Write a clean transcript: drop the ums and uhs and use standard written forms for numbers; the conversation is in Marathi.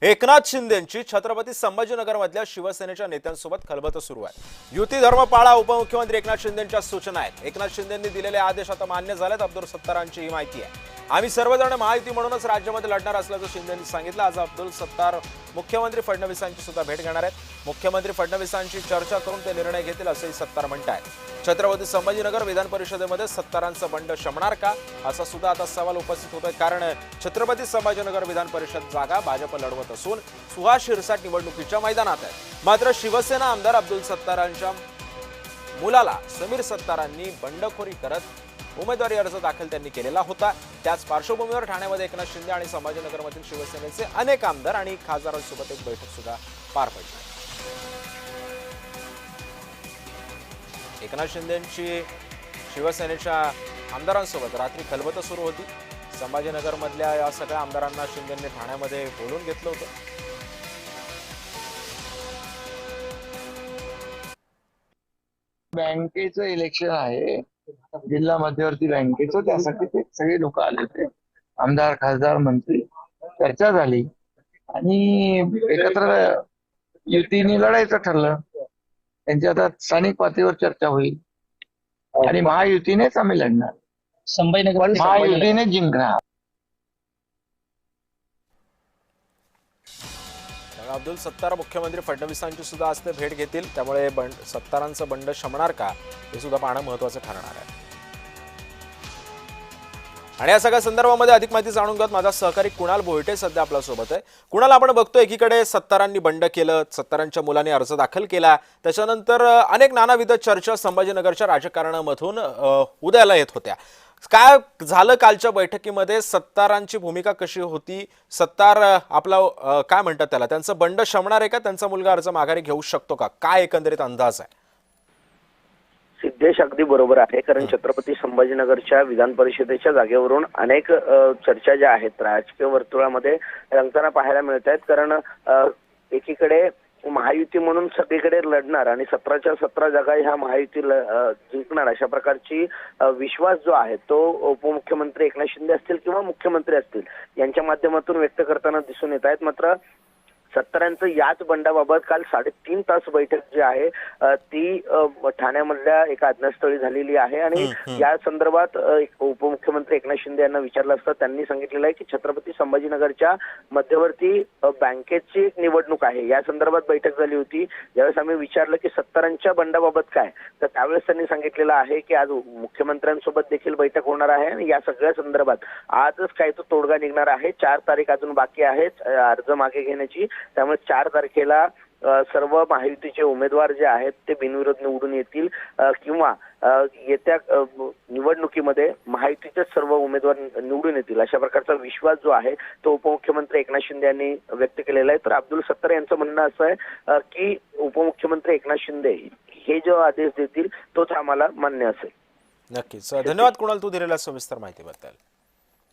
एकनाथ शिंदेंची छत्रपती संभाजीनगरमधल्या शिवसेनेच्या नेत्यांसोबत खलबत सुरू आहे। युती धर्म पाळा उपमुख्यमंत्री एकनाथ शिंदेंच्या सूचना आहेत। एकनाथ शिंदेंनी दिलेले आदेश आता मान्य झालेत। अब्दुल सत्तारांची ही माहिती आहे। आम्ही सर्वजण महायुती म्हणूनच राज्यामध्ये लढणार असल्याचं शिंदेंनी सांगितलं। आज अब्दुल सत्तार मुख्यमंत्री फडणवीसांची सुद्धा भेट घेणार आहेत। मुख्यमंत्री फडणवीसांची चर्चा करून ते निर्णय घेतील असंही सत्तार म्हणतायत। छत्रपती संभाजीनगर विधान परिषदेमध्ये सत्तारांचं बंड शमणार का असा सुद्धा आता सवाल उपस्थित होतोय। कारण छत्रपती संभाजीनगर विधान परिषद जागा भाजप लढवत असून सुहास शिरसाट निवडणुकीच्या मैदानात आहे। मात्र शिवसेना आमदार अब्दुल सत्तारांच्या मुलाला समीर सत्तारांनी बंडखोरी करत उमेदवारी अर्ज दाखल त्यांनी केलेला होता। त्याच पार्श्वभूमीवर ठाण्यामध्ये एकनाथ शिंदे आणि संभाजीनगरमधील शिवसेनेचे अनेक आमदार आणि खासदारांसोबत एक बैठक सुद्धा पार पडली। एकनाथ शिंदेंची शिवसेनेच्या आमदारांसोबत रात्री खलबत सुरू होती। संभाजीनगरमधल्या या सगळ्या आमदारांना शिंदेंनी ठाण्यामध्ये बोलून घेतलं होतं। बँकेचं इलेक्शन आहे, जिल्हा मध्यवर्ती बँकेचं, त्यासाठी ते सगळे लोक आले होते, आमदार खासदार मंत्री, चर्चा झाली आणि एकत्र युतीने लढायचं ठरलं। त्यांची आता स्थानिक पातळीवर चर्चा होईल आणि महायुतीनेच आम्ही लढणार, महायुतीने जिंकणार। अब्दुल सत्तार मुख्यमंत्री फडणवीसांची सुद्धा आज ते भेट घेतील। त्यामुळे सत्तारांचं बंड शमणार का हे सुद्धा पाहणं महत्त्वाचं ठरणार आहे। आणि या सगळ्या संदर्भामध्ये अधिक माहिती जाणून घेत माझा सहकारी कुणाल भोईटे सध्या आपल्या सोबत आहे। कुणाल, आपण बघतो एकीकडे सत्तारांनी बंड केलं, सत्तारांच्या मुलांनी अर्ज दाखल केला, त्याच्यानंतर अनेक नानाविध चर्चा संभाजीनगरच्या राजकारणामधून उदयाला येत होत्या। काय झालं कालच्या बैठकीमध्ये? सत्तारांची भूमिका कशी होती? सत्तार आपला काय म्हणतात त्याला, त्यांचं बंड शमणार आहे का? त्यांचा मुलगा अर्ज माघारी घेऊ शकतो का? काय एकंदरीत अंदाज आहे? सिद्धेश अगदी बरोबर आहे, कारण छत्रपती संभाजीनगरच्या विधान परिषदेच्या जागेवरून अनेक चर्चा ज्या आहेत राजकीय वर्तुळामध्ये रंगताना पाहायला मिळत आहेत। कारण एकीकडे महायुती म्हणून सगळीकडे लढणार आणि 17च्या 17 जागा ह्या महायुती जिंकणार अशा प्रकारची विश्वास जो आहे तो उपमुख्यमंत्री एकनाथ शिंदे असतील किंवा मुख्यमंत्री असतील यांच्या माध्यमातून व्यक्त करताना दिसून येत आहेत। मात्र सत्तारांचं याच बंडाबाबत काल 3.5 तास बैठक जी आहे ती ठाण्यामधल्या एका अज्ञातस्थळी झालेली आहे आणि या संदर्भात उपमुख्यमंत्री एकनाथ शिंदे यांना विचारलं असता त्यांनी सांगितलेलं आहे की छत्रपती संभाजीनगरच्या मध्यवर्ती बँकेची एक निवडणूक आहे, या संदर्भात बैठक झाली होती। ज्यावेळेस आम्ही विचारलं की सत्तारांच्या बंडाबाबत काय, तर त्यावेळेस त्यांनी सांगितलेलं आहे की आज मुख्यमंत्र्यांसोबत देखील बैठक होणार आहे आणि या सगळ्या संदर्भात आजच काय तो तोडगा निघणार आहे। 4 तारीख अजून बाकी आहे अर्ज मागे घेण्याची, त्यामुळे 4 तारखेला सर्व महायुतीचे उमेदवार जे आहेत ते बिनविरोध निवडून येतील किंवा येत्या निवडणुकीमध्ये महायुतीचे सर्व उमेदवार निवडून येतील अशा प्रकारचा विश्वास जो आहे तो उपमुख्यमंत्री एकनाथ शिंदे यांनी व्यक्त केलेला आहे। तर अब्दुल सत्तार यांचं म्हणणं असं आहे की उपमुख्यमंत्री एकनाथ शिंदे हे जो आदेश देतील तोच आम्हाला मान्य असेल। नक्कीच, धन्यवाद कुणाल, तू दिलेल्या सविस्तर माहितीबद्दल।